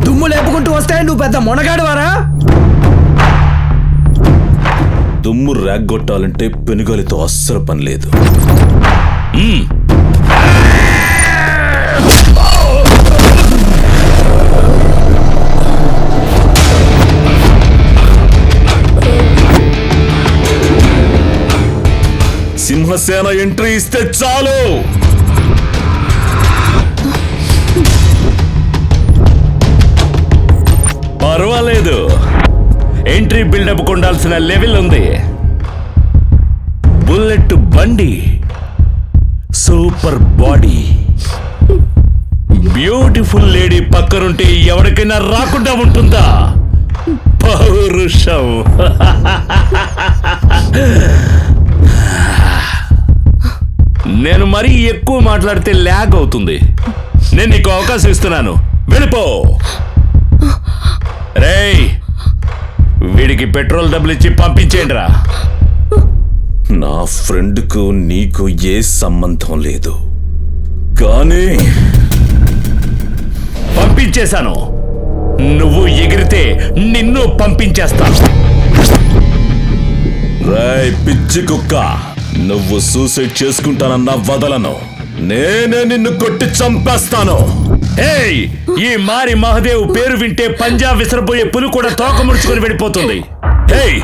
దుమ్ము లేపుకుంటూ వస్తే నువ్వు పెద్ద మొనగాడువారా? దుమ్ము రేగ్గొట్టాలంటే పెనుగలితో అస్సలు పని లేదు. సింహసేన ఎంట్రీ ఇస్తే చాలు. పర్వాలేదు, ఎంట్రీ బిల్డప్ కొండాల్సిన లెవెల్ ఉంది. బుల్లెట్ బండి, సూపర్ బాడీ, బ్యూటిఫుల్ లేడీ పక్కనుంటే ఎవరికైనా రాకుండా ఉంటుందా? పౌరుషం. నేను మరీ ఎక్కువ మాట్లాడితే ల్యాగ్ అవుతుంది. నేను నీకు అవకాశం ఇస్తున్నాను, వెళ్ళిపో. రేయ్, వీడికి పెట్రోల్ డబ్బులు ఇచ్చి పంపించేయండి రా. నా ఫ్రెండ్కు నీకు ఏ సంబంధం లేదు, కానీ పంపించేశాను. నువ్వు ఎగిరితే నిన్ను పంపించేస్తాను. రేయ్ పిచ్చి కుక్క, నువ్వు సూసైడ్ చేసుకుంటానన్నా వదలను. నేనే నిన్ను కొట్టి చంపేస్తాను. ఏయ్, ఈ మారి మహదేవ్ పేరు వింటే పంజాబ్ విసిరబోయే పులి కూడా తోక ముడుచుకొని వెళ్ళిపోతుంది. ఏయ్,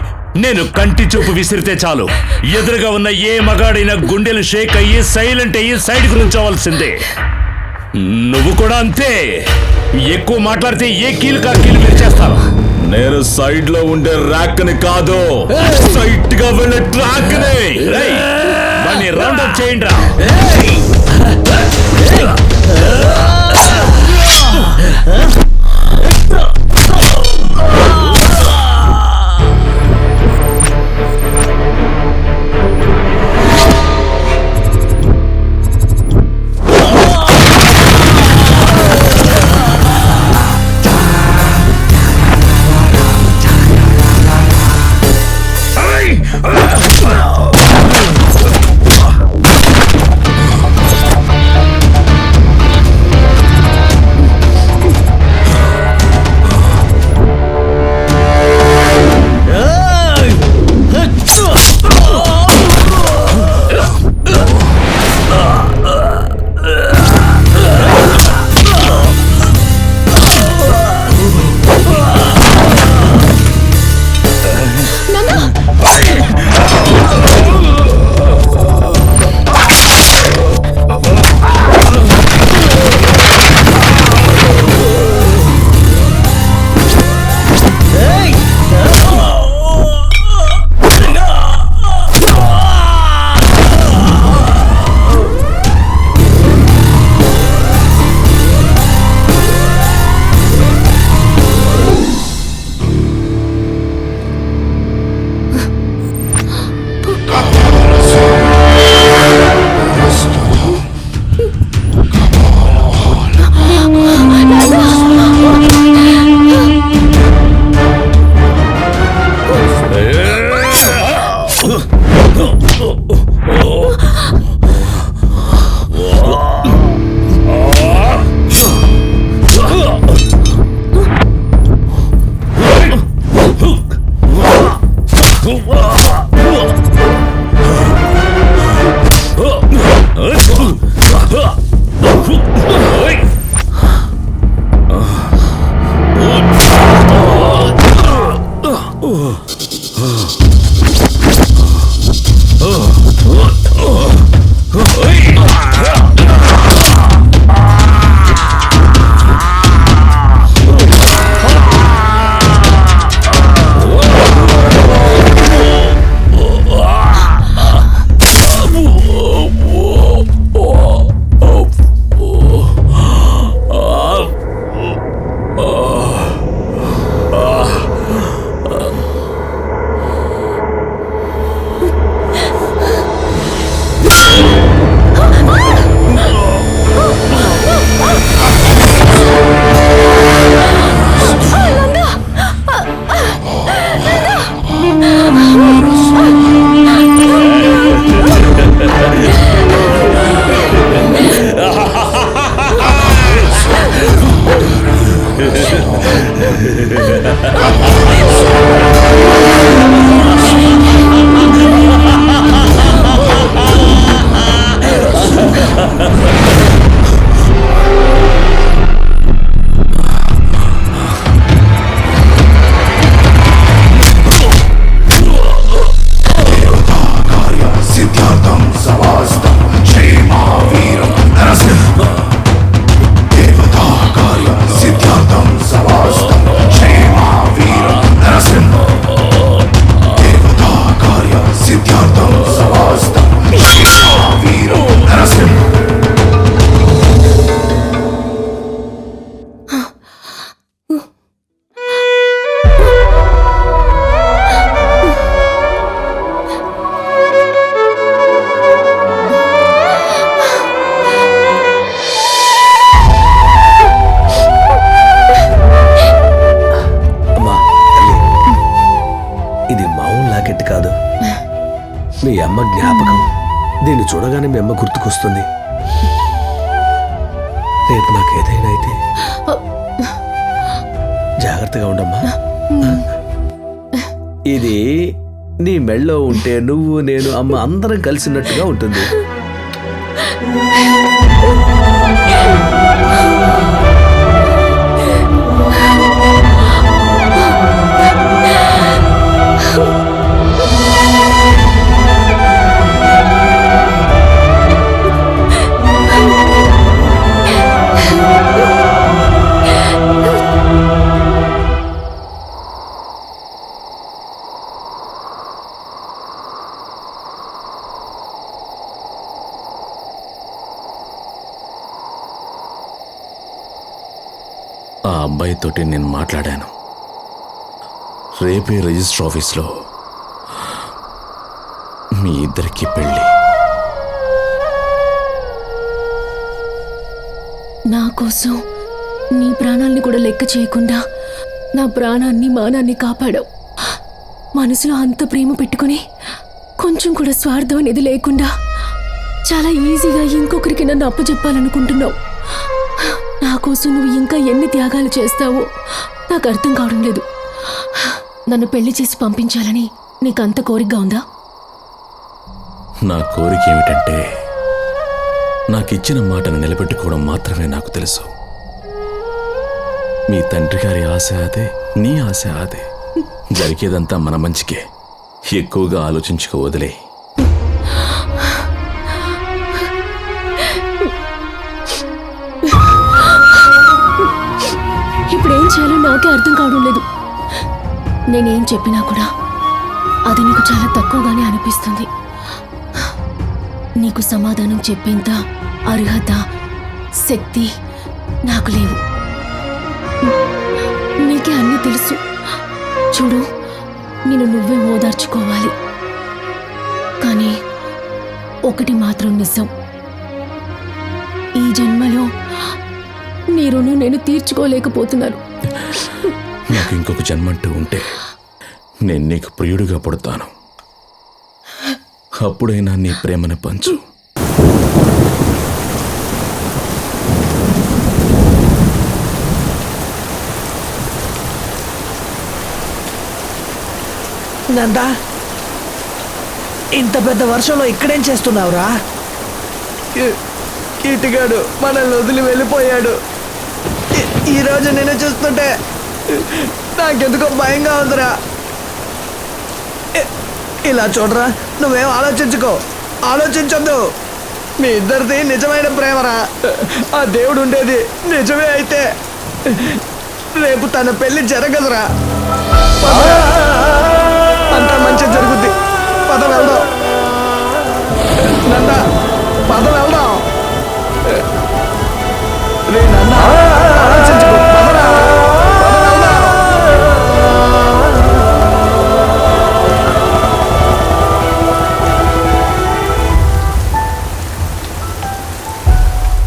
నేను కంటి చూపు విసిరితే చాలు, ఎదురుగా ఉన్న ఏ మగాడైనా గుండెలు షేక్ అయ్యి సైలెంట్ అయ్యి సైడ్ కు నుంచోవలసిందే. నువ్వు కూడా అంతే. ఎక్కువ మాట్లాడితే ఏ కీలు కా కీలు విరిచేస్తాను. నేను సైడ్ లో ఉండే ర్యాక్ ని కాదు, సైట్ గా వెళ్ళే ట్రాక్ ని. దాన్ని రౌండ్ అప్ చేయండి రా. దీన్ని చూడగానే మీ అమ్మ గుర్తుకొస్తుంది. రేపు నాకు ఏదైనా అయితే జాగ్రత్తగా ఉండమ్మా. ఇది నీ మెళ్ళో ఉంటే నువ్వు నేను అమ్మ అందరం కలిసినట్టుగా ఉంటుంది. ఆ అబ్బాయితోటి నేను మాట్లాడాను. రేపే రిజిస్టర్ ఆఫీస్లో మీ ఇద్దరికి పెళ్ళి. నా కోసం నీ ప్రాణాల్ని కూడా లెక్క చేయకుండా నా ప్రాణాన్ని మానాన్ని కాపాడావు. మనసులో అంత ప్రేమ పెట్టుకుని కొంచెం కూడా స్వార్థం అనేది లేకుండా చాలా ఈజీగా ఇంకొకరికి నన్ను అప్పచెప్పాలనుకుంటున్నావు. నా కోసం నువ్వు ఇంకా ఎన్ని త్యాగాలు చేస్తావో నాకు అర్థం కావడం లేదు. నన్ను పెళ్లి చేసి పంపించాలని నీకు అంత కోరికగా ఉందా? నా కోరిక ఏమిటంటే నాకిచ్చిన మాటను నిలబెట్టుకోవడం మాత్రమే నాకు తెలుసు. మీ తండ్రి గారి ఆశ అదే, నీ ఆశ అదే. జరిగేదంతా మన మంచికే. ఎక్కువగా ఆలోచించుకో, వదిలే. ఇప్పుడేం చేయాలో నాకే అర్థం కావడం లేదు. నేనేం చెప్పినా కూడా అది నీకు చాలా తక్కువగానే అనిపిస్తుంది. నీకు సమాధానం చెప్పేంత అర్హత, శక్తి నాకు లేవు. నీకే అన్నీ తెలుసు. చూడు, నేను నువ్వే ఓదార్చుకోవాలి. కానీ ఒకటి మాత్రం నిజం, ఈ జన్మలో నీ రుణం నేను తీర్చుకోలేకపోతున్నాను. నాకు ఇంకొక జన్మంటూ ఉంటే నేను నీకు ప్రియుడిగా పుడతాను. అప్పుడైనా నీ ప్రేమను పంచు. నందా, ఇంత పెద్ద వర్షంలో ఇక్కడేం చేస్తున్నావురా? కీటిగాడు మనల్ని వదిలి వెళ్ళిపోయాడు. ఈరోజు నేను చూస్తుంటే నాకెందుకో భయంగా ఉందిరా. ఇలా చూడరా, నువ్వేం ఆలోచించుకో, ఆలోచించొద్దు. మీ ఇద్దరిది నిజమైన ప్రేమరా. ఆ దేవుడు ఉండేది నిజమే అయితే రేపు తన పెళ్లి జరగదురా. అంతా మంచి జరుగుద్ది. పద వెళ్దాం నందా, పద వెళ్దాం.